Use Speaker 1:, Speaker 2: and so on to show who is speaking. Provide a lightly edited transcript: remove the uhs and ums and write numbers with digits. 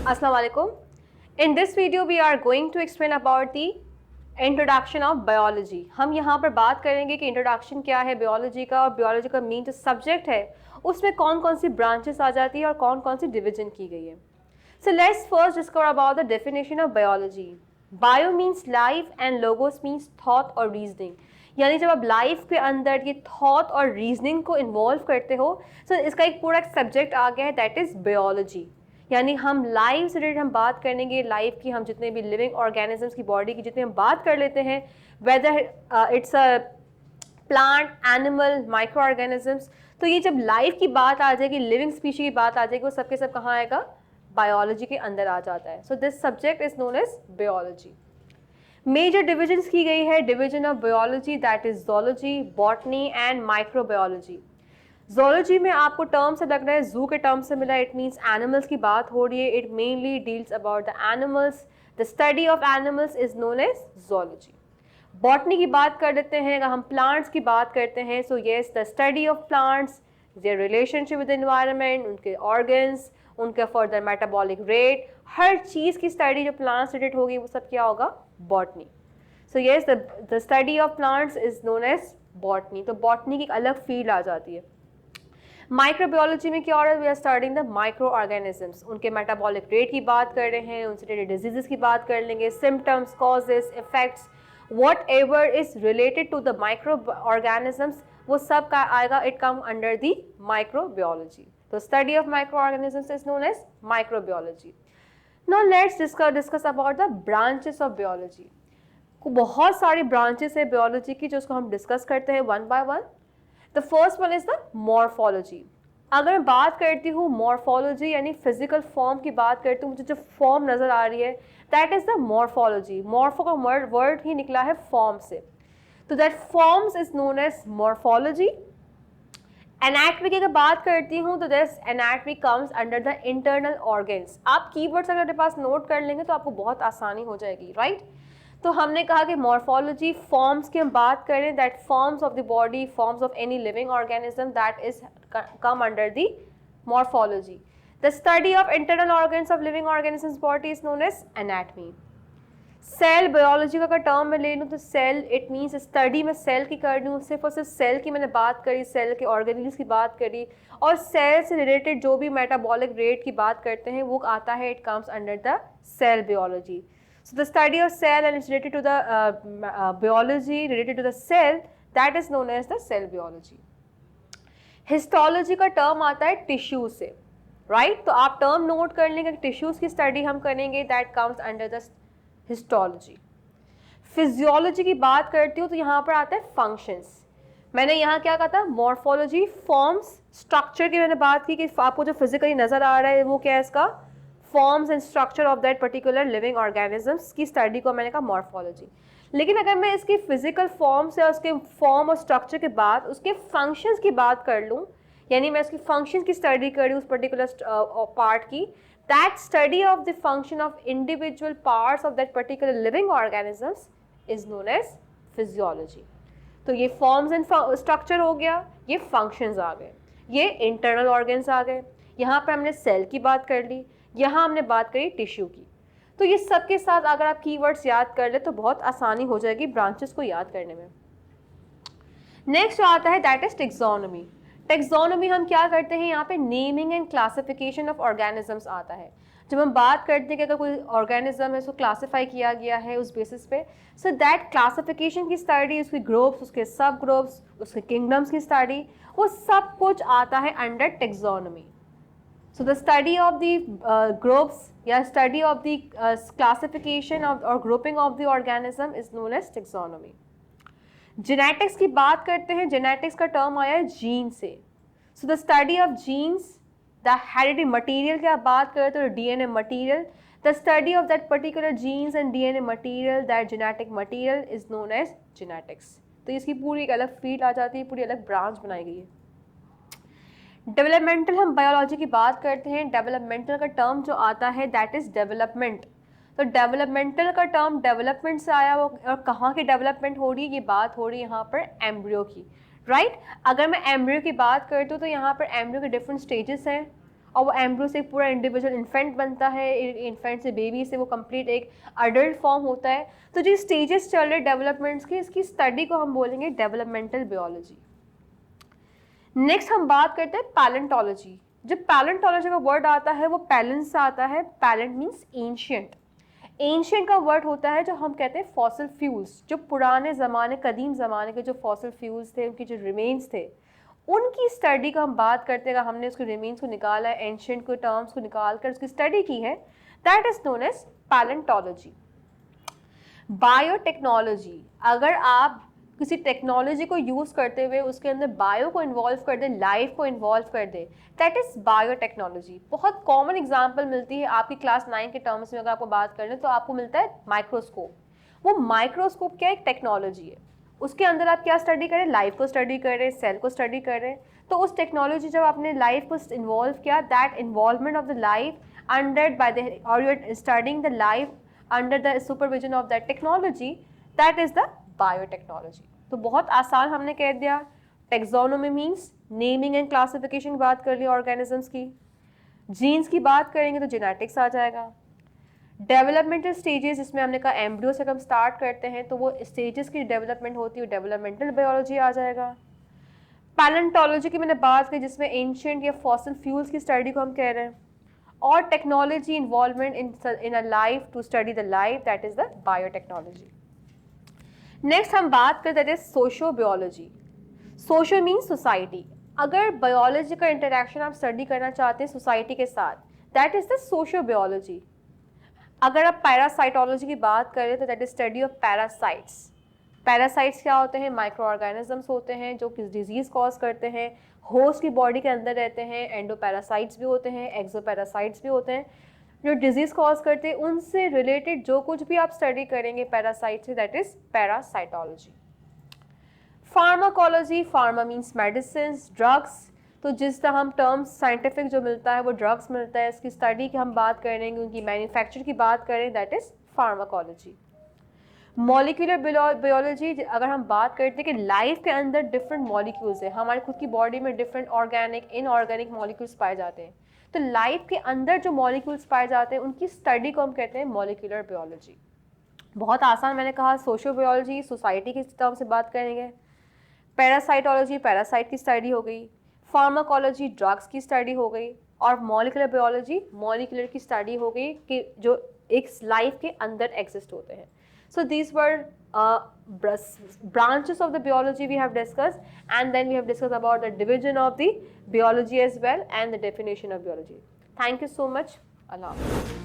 Speaker 1: Assalamualaikum. In this video we are going to explain about the introduction of biology. हम यहाँ पर बात करेंगे कि इंट्रोडक्शन क्या है बायोलॉजी का, और बायोलॉजी का मेन जो सब्जेक्ट है उसमें कौन कौन सी ब्रांचेस आ जाती है और कौन कौन सी डिवीजन की गई है। So let's first discover about the definition of biology. Bio means life and logos means thought और रीजनिंग। यानी जब आप लाइफ के अंदर ये थॉट और रीजनिंग को इन्वॉल्व करते हो तो इसका एक पूरा सब्जेक्ट आ गया है, दैट इज़ बायोलॉजी। यानी हम लाइफ से रिलेटेड हम बात करेंगे, लाइफ की हम जितने भी लिविंग ऑर्गेनिजम्स की बॉडी की जितने हम बात कर लेते हैं, whether it's a plant, animal, micro organisms, तो ये जब लाइफ की बात आ जाएगी, लिविंग स्पीशी की बात आ जाएगी, वो सबके सब कहाँ आएगा? बायोलॉजी के अंदर आ जाता है। So this subject is known as biology. Major divisions की गई है division of biology, that is zoology, botany and microbiology. Zoology में आपको टर्म से लग रहा है, जू के टर्म से मिला, इट मीन्स एनिमल्स की बात हो रही है। It mainly deals about the animals, the study of animals is known as zoology. Botany की बात कर लेते हैं, अगर हम प्लांट्स की बात करते हैं, सो yes the study of plants, their relationship with environment, उनके ऑर्गन्स, उनका फर्दर मेटाबॉलिक रेट, हर चीज़ की स्टडी जो प्लांट्स रिलेटेड होगी वो सब क्या होगा? Botany. So yes the study of plants is known as botany. तो बॉटनी की एक अलग फील्ड आ जाती है। माइक्रोबायोलॉजी में क्या हो रहा है? We are studying the micro organisms, उनके मेटाबॉलिक रेट की बात कर रहे हैं, उनसे रिलेटेड डिजीजेस की बात कर लेंगे, symptoms, causes, effects, whatever is related to the micro organisms, वो सब का आएगा, it come under the microbiology. तो study of microorganisms is known as microbiology. Now let's discuss about the branches of biology. बहुत सारी branches है biology की जो उसको हम डिस्कस करते हैं one by one. The first one is the morphology. अगर मैं बात करती हूँ मॉर्फोलॉजी यानी फिजिकल फॉर्म की बात करती हूँ, मुझे जो फॉर्म नज़र आ रही है that is the morphology. Morpho का वर्ड ही निकला है फॉर्म से, तो that forms is known as morphology. Anatomy की अगर बात करती हूँ तो this anatomy comes under the internal organs. आप कीवर्ड्स अगर अपने पास नोट कर लेंगे तो आपको बहुत आसानी हो जाएगी, राइट? तो हमने कहा कि मॉर्फोलॉजी फॉर्म्स की हम बात करें, that forms of the body, forms of any living organism, that is come under the morphology. The study of internal organs of living organisms body is known as anatomy. Cell biology का अगर term में ले लूँ तो cell it means study में cell की कर लूँ, सिर्फ और सिर्फ सेल की मैंने बात करी, सेल के ऑर्गेनिल्स की बात करी, और सेल से रिलेटेड जो भी मेटाबॉलिक रेट की बात करते हैं वो आता है, it comes under the cell biology. So the study of cell and it's related to the biology related to the cell, that is known as the cell biology. Histology का term आता है टिश्यू से, right? तो आप term note कर लेंगे, tissues की study हम करेंगे, that comes under the histology. Physiology की बात करती हूँ तो यहाँ पर आता है फंक्शंस। मैंने यहाँ क्या कहा था? मॉर्फोलॉजी, फॉर्म्स, स्ट्रक्चर की मैंने बात की कि आपको जो फिजिकली नज़र आ रहा है वो क्या है, इसका forms and structure of that particular living organisms की स्टडी को मैंने कहा मॉर्फोलॉजी। लेकिन अगर मैं इसकी फिजिकल फॉर्म से, उसके फॉर्म और स्ट्रक्चर के बाद उसके फंक्शंस की बात कर लूँ, यानी मैं उसकी फंक्शन की स्टडी करी उस पर्टिकुलर पार्ट की, that study of the function of individual parts of that particular living organisms is known as physiology. तो ये फॉर्म्स एंड स्ट्रक्चर हो गया, ये फंक्शंस आ गए, ये इंटरनल ऑर्गन्स आ गए, यहाँ पर हमने सेल की बात कर ली, यहाँ हमने बात करी टिश्यू की। तो ये सब के साथ अगर आप कीवर्ड्स याद कर ले तो बहुत आसानी हो जाएगी ब्रांचेस को याद करने में। नेक्स्ट आता है दैट इज टेक्सोनोमी। टेक्सोनोमी हम क्या करते हैं, यहाँ पे naming and classification of organisms आता है। जब हम बात करते हैं कि अगर कोई ऑर्गेनिज्म है उसको क्लासीफाई किया गया है उस बेसिस पे, सो दैट क्लासिफिकेशन की स्टडी, उसके ग्रुप्स, उसके सब ग्रुप्स, उसके किंगडम्स की स्टडी, वो सब कुछ आता है under taxonomy. So the study of the groups या study of the classification of or grouping of the organism is known as taxonomy. Genetics की बात करते हैं, genetics का term आया है जीन से। So the study of genes, the hereditary material की आप बात करें तो DNA material, the study of that particular genes and DNA material, that genetic material is known as genetics. तो इसकी पूरी एक अलग फील्ड आ जाती है, पूरी अलग ब्रांच बनाई गई है। डेवलपमेंटल हम बायोलॉजी की बात करते हैं, डेवलपमेंटल का टर्म जो आता है दैट इज़ डेवलपमेंट। तो डेवलपमेंटल का टर्म डेवलपमेंट से आया, वो और कहाँ की डेवलपमेंट हो रही है, ये बात हो रही है यहाँ पर एम्ब्रियो की, राइट? अगर मैं एम्ब्रियो की बात करती हूँ तो यहाँ पर एम्ब्रियो के डिफरेंट स्टेजेस हैं और वो एम्ब्रियो से एक पूरा इंडिविजुअल इन्फेंट बनता है, इन्फेंट से बेबी से वो कंप्लीट एक अडल्ट फॉर्म होता है। तो जो स्टेजेस चल रहे डेवलपमेंट्स की, इसकी स्टडी को हम बोलेंगे डेवलपमेंटल बायोलॉजी। नेक्स्ट हम बात करते हैं पैलेंटोलॉजी। जब पैलेंटोलॉजी का वर्ड आता है वो पैलेंट से आता है, पैलेंट मीन्स एंशियंट। एंशियंट का वर्ड होता है जो हम कहते हैं फॉसिल फ्यूल्स, जो पुराने ज़माने कदीम ज़माने के जो फॉसिल फ्यूल्स थे, उनके जो रिमेन्स थे, उनकी स्टडी का हम बात करते हैं। हमने उसके रिमेन्स को निकाला है, एंशियंट को टर्म्स को निकाल कर उसकी स्टडी की है, that is known as palaeontology. Biotechnology, अगर आप किसी टेक्नोलॉजी को यूज़ करते हुए उसके अंदर बायो को इन्वॉल्व कर दे, लाइफ को इन्वॉल्व कर दे, दैट इज़ बायोटेक्नोलॉजी। बहुत कॉमन एग्जांपल मिलती है आपकी क्लास 9 के टर्म्स में, अगर आपको बात करें तो आपको मिलता है माइक्रोस्कोप। वो माइक्रोस्कोप क्या एक टेक्नोलॉजी है, उसके अंदर आप क्या स्टडी करें, लाइफ को स्टडी करें, सेल को स्टडी करें। तो उस टेक्नोलॉजी जब आपने लाइफ को इन्वॉल्व किया, that involvement of the life under by the और you are studying the life under the supervision of that technology, that is the biotechnology. तो बहुत आसान हमने कह दिया। Taxonomy means naming and classification की बात कर ली ऑर्गेनिजम्स की। जीन्स की बात करेंगे तो जेनेटिक्स आ जाएगा। डेवलपमेंटल स्टेजेस, जिसमें हमने कहा एम्ब्रियो से हम स्टार्ट करते हैं, तो वो स्टेजेस की डेवलपमेंट होती है, डेवलपमेंटल बायोलॉजी आ जाएगा। पैलेंटोलॉजी की मैंने बात की, जिसमें एंशिएंट या फॉसिल फ्यूल्स की स्टडी को हम कह रहे हैं, और technology involvement in a life to study the life, that is the biotechnology. Next हम बात करते हैं socio biology. Socio means society. अगर बायोलॉजी का इंटरेक्शन आप स्टडी करना चाहते हैं सोसाइटी के साथ, that is the socio biology. अगर आप पैरासाइटोलॉजी की बात करें तो that is study of parasites. Parasites क्या होते हैं, माइक्रो ऑर्गेनिजम्स होते हैं जो किस डिजीज कॉज करते हैं, होस्ट की बॉडी के अंदर रहते हैं। एंडोपैरासाइट्स भी होते हैं, एक्सोपैरासाइट्स भी होते हैं, जो डिजीज कॉज करते हैं। उनसे रिलेटेड जो कुछ भी आप स्टडी करेंगे पैरासाइट से, that is parasitology. Pharmacology, pharma means medicine, drugs. तो जिस तरह हम टर्म्स साइंटिफिक जो मिलता है वो ड्रग्स मिलता है, इसकी स्टडी की हम बात करेंगे, उनकी मैन्युफैक्चर की बात करें, that is pharmacology. Molecular biology, अगर हम बात करते हैं कि लाइफ के अंदर डिफरेंट मॉलिक्यूल्स हैं, हमारी खुद की बॉडी में डिफरेंट ऑर्गेनिक इनऑर्गेनिक मॉलिक्यूल्स पाए जाते हैं, तो लाइफ के अंदर जो मॉलिक्यूल्स पाए जाते हैं उनकी स्टडी को हम कहते हैं मॉलिक्यूलर बायोलॉजी। बहुत आसान, मैंने कहा सोशो बायोलॉजी सोसाइटी की टर्म से बात करेंगे, पैरासाइटोलॉजी पैरासाइट की स्टडी हो गई, फार्माकोलॉजी ड्रग्स की स्टडी हो गई, और मॉलिक्यूलर बायोलॉजी मॉलिक्यूलर की स्टडी हो गई कि जो एक लाइफ के अंदर एग्जिस्ट होते हैं। So these were branches of the biology we have discussed, and then we have discussed about the division of the biology as well and the definition of biology. Thank you so much. Allah Hafiz.